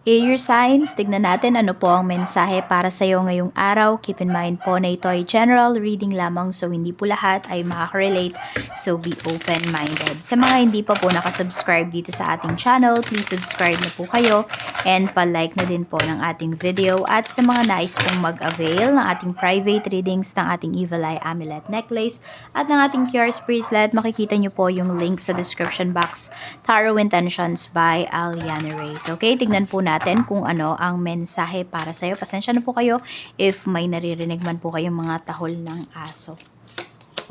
Air signs, tignan natin ano po ang mensahe para sa iyo ngayong araw. Keep in mind po na ito ay general reading lamang, so hindi po lahat ay makaka-relate. So be open-minded. Sa mga hindi pa po nakasubscribe dito sa ating channel, please subscribe na po kayo and pa-like na din po ng ating video. At sa mga nais pong mag-avail ng ating private readings ng ating Evil Eye Amulet Necklace at ng ating Cures Bracelet, makikita nyo po yung link sa description box. Tarot Intentions by Aliana Reyes. Okay, tignan po natin kung ano ang mensahe para sa iyo. Pasensya na po kayo if may naririnig man po kayong mga tahol ng aso.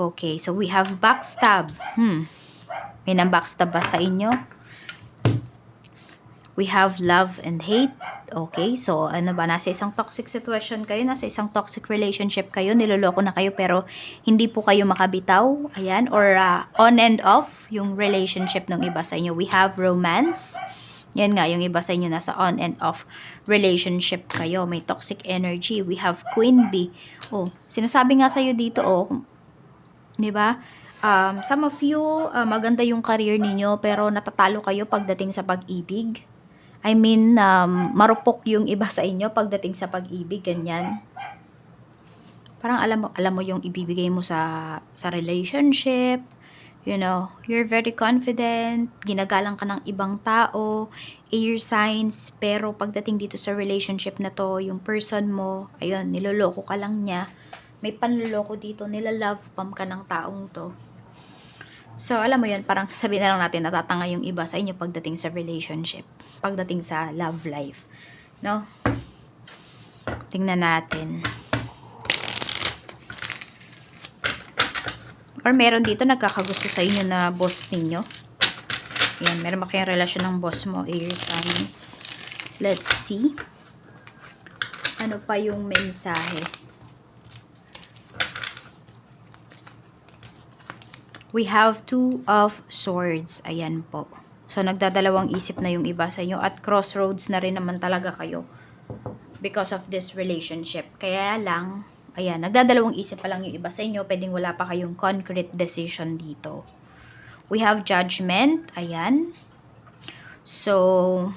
Okay, so we have backstab. May nang backstab ba sa inyo? We have love and hate. Okay, so ano ba, nasa isang toxic situation kayo, nasa isang toxic relationship kayo, niloloko na kayo pero hindi po kayo makabitaw, ayan, or on and off yung relationship ng iba sa inyo. We have romance. Yan nga, yung iba sa inyo nasa on and off relationship kayo. May toxic energy. We have Queen Bee. Oh, sinasabi nga sa'yo dito, oh, di ba? Some of you, maganda yung career ninyo, pero natatalo kayo pagdating sa pag-ibig. I mean, marupok yung iba sa inyo pagdating sa pag-ibig, ganyan. Parang alam mo yung ibibigay mo sa relationship. You know, you're very confident, ginagalang ka ng ibang tao, air signs, pero pagdating dito sa relationship na to, yung person mo, ayun, niloloko ka lang niya. May panloloko dito, nilalove bomb ka ng taong to. So, alam mo yun, parang sabihin na lang natin, natatanga yung iba sa inyo pagdating sa relationship, pagdating sa love life. No? Tingnan natin. Or meron dito nagkakagusto sa inyo na boss ninyo. Yan, meron ba kayong relasyon ng boss mo, air signs? Let's see. Ano pa yung mensahe? We have Two of Swords. Ayan po. So, nagdadalawang isip na yung iba sa inyo at crossroads na rin naman talaga kayo because of this relationship. Kaya lang, ayan, nagdadalawang isip pa lang yung iba sa inyo. Pwedeng wala pa kayong concrete decision dito. We have Judgment. Ayan. So,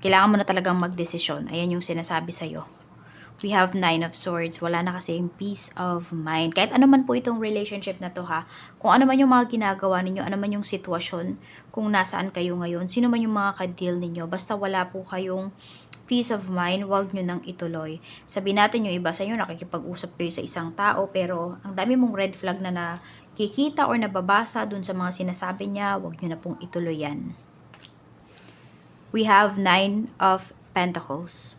kailangan mo na talagang magdesisyon. Ayan yung sinasabi sa'yo. We have Nine of Swords. Wala na kasi yung peace of mind. Kahit ano man po itong relationship na to ha. Kung ano man yung mga ginagawa ninyo, ano man yung sitwasyon, kung nasaan kayo ngayon, sino man yung mga ka-deal ninyo, basta wala po kayong peace of mind, wag nyo nang ituloy. Sabihin natin yung iba sa inyo, nakikipag-usap kayo sa isang tao, pero ang dami mong red flag na nakikita or nababasa dun sa mga sinasabi niya, wag nyo na pong ituloy yan. We have Nine of Pentacles.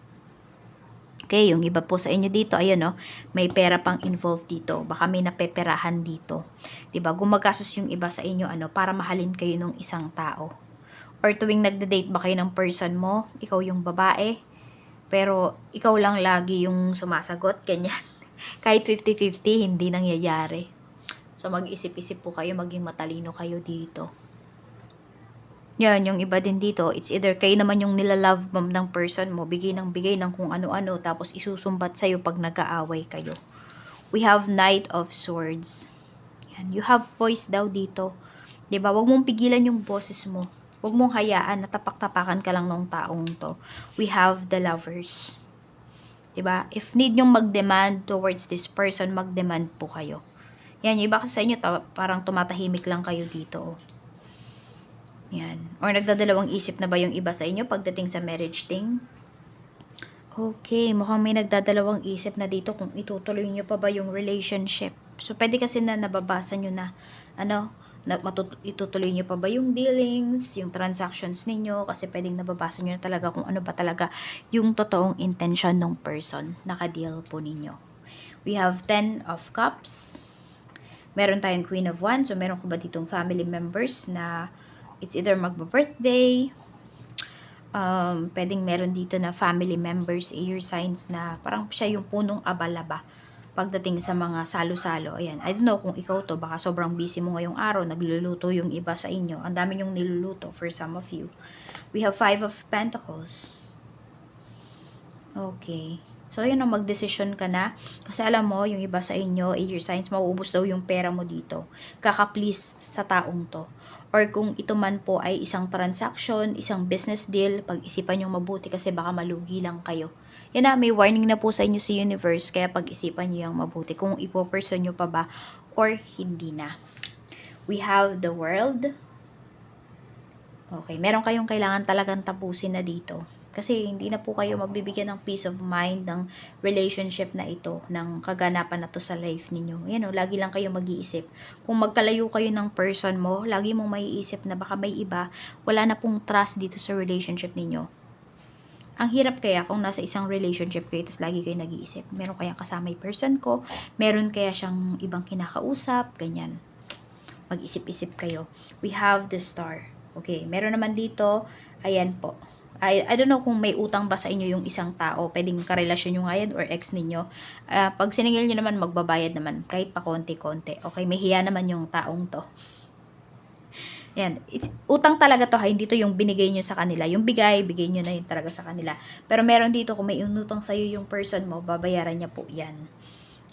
Okay, yung iba po sa inyo dito, ayan no, may pera pang involved dito. Baka may napeperahan dito. 'Di ba? Gumagastos yung iba sa inyo para mahalin kayo ng isang tao. Or tuwing nagde-date ba kayo ng person mo, ikaw yung babae, pero ikaw lang lagi yung sumasagot, ganyan. Kahit 50-50, hindi nangyayari. So mag-isip-isip po kayo, maging matalino kayo dito. Yan, yung iba din dito, it's either kayo naman yung nilalove bomb ng person mo, bigay ng kung ano-ano, tapos isusumbat sa'yo pag nag-aaway kayo. We have Knight of Swords. Yan, you have voice daw dito. 'Di ba? Huwag mong pigilan yung boses mo. Huwag mong hayaan na tapak-tapakan ka lang ng taong to. We have the Lovers. 'Di ba? If need nyong mag-demand towards this person, mag-demand po kayo. Yan, yung iba kasi sa inyo, parang tumatahimik lang kayo dito. Yan. Or nagdadalawang isip na ba yung iba sa inyo pagdating sa marriage thing? Okay, mukhang may nagdadalawang isip na dito kung itutuloy nyo pa ba yung relationship. So, pwede kasi na nababasa nyo na, itutuloy nyo pa ba yung dealings, yung transactions ninyo, kasi pwedeng nababasa nyo na talaga kung ano ba talaga yung totoong intention ng person na ka-deal po ninyo. We have 10 of Cups. Meron tayong Queen of Wands. So, meron ko ba ditong family members na it's either magba-birthday, pwedeng meron dito na family members, air signs na parang siya yung punong abalaba pagdating sa mga salo-salo. Ayan, I don't know kung ikaw to, baka sobrang busy mo ngayong araw, nagluluto yung iba sa inyo. Ang dami yung niluluto for some of you. We have 5 of Pentacles. Okay. So, yun, mag-decision ka na. Kasi alam mo, yung iba sa inyo, air signs, mauubos daw yung pera mo dito. Kaka-please sa taong to. or kung ito man po ay isang transaction, isang business deal, pag-isipan nyo mabuti kasi baka malugi lang kayo. Yan na, may warning na po sa inyo si universe, kaya pag-isipan nyo yung mabuti kung ipo-person nyo pa ba or hindi na. We have the world. Okay, meron kayong kailangan talagang tapusin na dito. Kasi hindi na po kayo magbibigyan ng peace of mind ng relationship na ito, ng kaganapan na to sa life ninyo. Yan o, lagi lang kayo mag-iisip. Kung magkalayo kayo ng person mo, lagi mong maiisip na baka may iba, wala na pong trust dito sa relationship ninyo. Ang hirap kaya kung nasa isang relationship kayo, tapos lagi kayo nag-iisip. Meron kayang kasama yung person ko, meron kaya siyang ibang kinakausap, ganyan. Mag-isip-isip kayo. We have the star. Okay, meron naman dito, ayan po. I don't know kung may utang ba sa inyo yung isang tao. Pwedeng karelasyon nyo nga yan or ex ninyo. Pag siningil nyo naman, magbabayad naman. Kahit pa konti-konti. Okay, may hiya naman yung taong to. Yan. Utang talaga to ha. Hindi to yung binigay nyo sa kanila. Yung bigay nyo na yun talaga sa kanila. Pero meron dito, kung may inutang sa'yo yung person mo, babayaran niya po yan.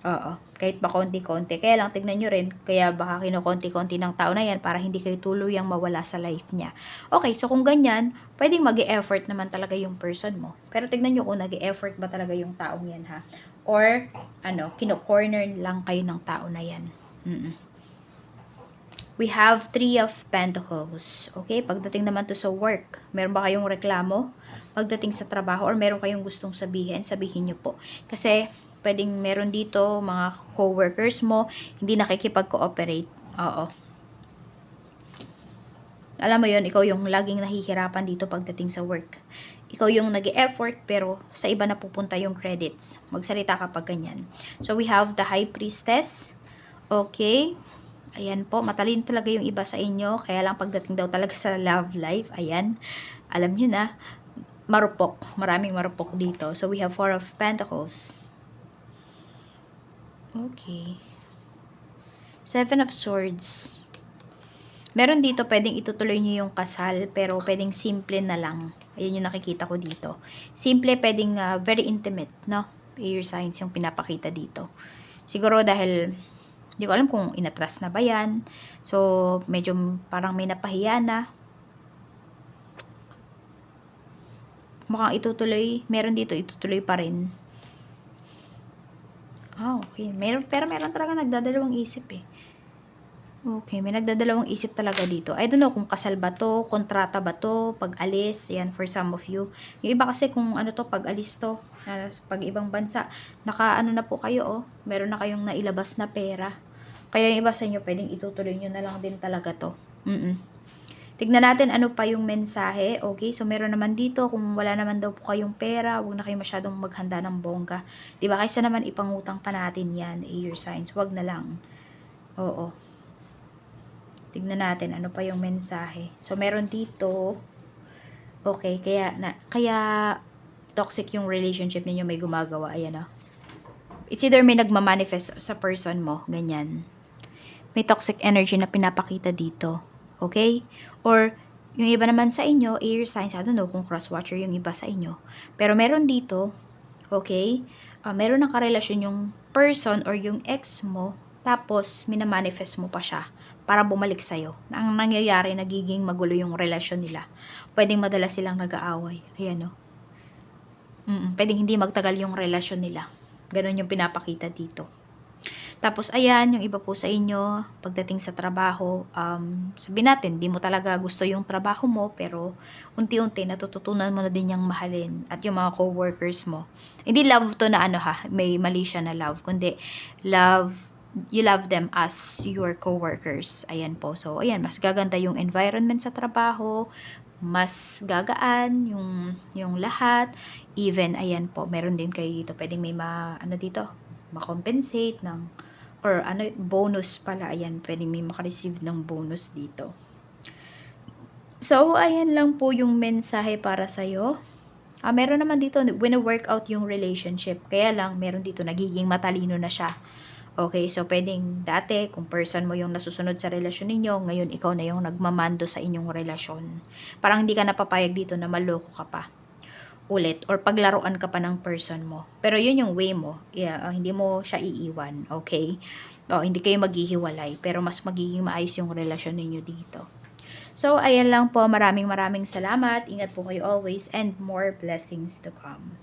Oo, kahit pa konti-konti. Kaya lang, tignan nyo rin, kaya baka kinukonti-konti ng tao na yan para hindi kayo tuluyang mawala sa life niya. Okay, so kung ganyan, pwedeng mag-e-effort naman talaga yung person mo. Pero tignan nyo kung nag-e-effort ba talaga yung taong yan ha. Or, kino-corner lang kayo ng tao na yan. We have 3 of Pentacles. Okay, pagdating naman to sa work, meron ba kayong reklamo? Pagdating sa trabaho, or meron kayong gustong sabihin nyo po. Kasi, pwedeng meron dito, mga co-workers mo, hindi nakikipag-cooperate. Oo. Alam mo yon, ikaw yung laging nahihirapan dito pagdating sa work. Ikaw yung nag-e-effort, pero sa iba na pupunta yung credits. Magsalita ka pag ganyan. So, we have the High Priestess. Okay. Ayan po, matalino talaga yung iba sa inyo. Kaya lang pagdating daw talaga sa love life, ayan. Alam nyo na, marupok. Maraming marupok dito. So, we have 4 of Pentacles. Okay. 7 of Swords. Meron dito, pwedeng itutuloy nyo yung kasal, pero pwedeng simple na lang. Ayun yung nakikita ko dito. Simple, pwedeng very intimate, no? Air signs yung pinapakita dito. Siguro dahil, hindi ko alam kung inatras na ba yan. So, medyo parang may napahiya na. Mukhang itutuloy, meron dito, itutuloy pa rin. Okay. Pero meron talaga nagdadalawang isip eh. Okay, may nagdadalawang isip talaga dito. I don't know kung kasal ba to, kontrata ba to, pag-alis, yan for some of you. Yung iba kasi kung ano to, pag-alis to, pag ibang bansa, naka-ano na po kayo oh, meron na kayong nailabas na pera. Kaya yung iba sa inyo, pwedeng itutuloy nyo na lang din talaga to. Tignan natin ano pa yung mensahe. Okay, so meron naman dito, kung wala naman daw po kayong pera, huwag na kayo masyadong maghanda ng bongga. Diba, kaysa naman ipangutang pa natin yan, air signs, huwag na lang. Oo. Tignan natin ano pa yung mensahe. So, meron dito, okay, kaya toxic yung relationship ninyo, may gumagawa. Ayan o. It's either may nagmamanifest sa person mo, ganyan. May toxic energy na pinapakita dito. Okay? Or, yung iba naman sa inyo, air signs, I don't know kung cross-watcher yung iba sa inyo. Pero meron dito, okay, meron ng karelasyon yung person or yung ex mo, tapos minamanifest mo pa siya para bumalik sa'yo. Ang nangyayari, nagiging magulo yung relasyon nila. Pwedeng madalas silang nag-aaway. Ayan o. Pwedeng hindi magtagal yung relasyon nila. Ganon yung pinapakita dito. Tapos, ayan, yung iba po sa inyo, pagdating sa trabaho, sabihin natin, di mo talaga gusto yung trabaho mo, pero unti-unti, natututunan mo na din yung mahalin. At yung mga co-workers mo. Hindi love to na ano ha, may mali siya na love, kundi you love them as your co-workers. Ayan po. So, ayan, mas gaganda yung environment sa trabaho, mas gagaan yung lahat. Even, ayan po, meron din kayo dito, pwedeng may ma-compensate ng or bonus pala, ayan, pwedeng may makareceive ng bonus dito. So, ayan lang po yung mensahe para sa'yo. Meron naman dito, wina-work out yung relationship, kaya lang, meron dito, nagiging matalino na siya. Okay, so pwedeng dati, kung person mo yung nasusunod sa relasyon ninyo, ngayon ikaw na yung nagmamando sa inyong relasyon. Parang hindi ka napapayag dito na maloko ka pa ulit or paglaruan ka pa ng person mo. Pero yun yung way mo. Hindi mo siya iiwan. Okay? Hindi kayo maghihiwalay. Pero mas magiging maayos yung relasyon ninyo dito. So, ayan lang po. Maraming salamat. Ingat po kayo always and more blessings to come.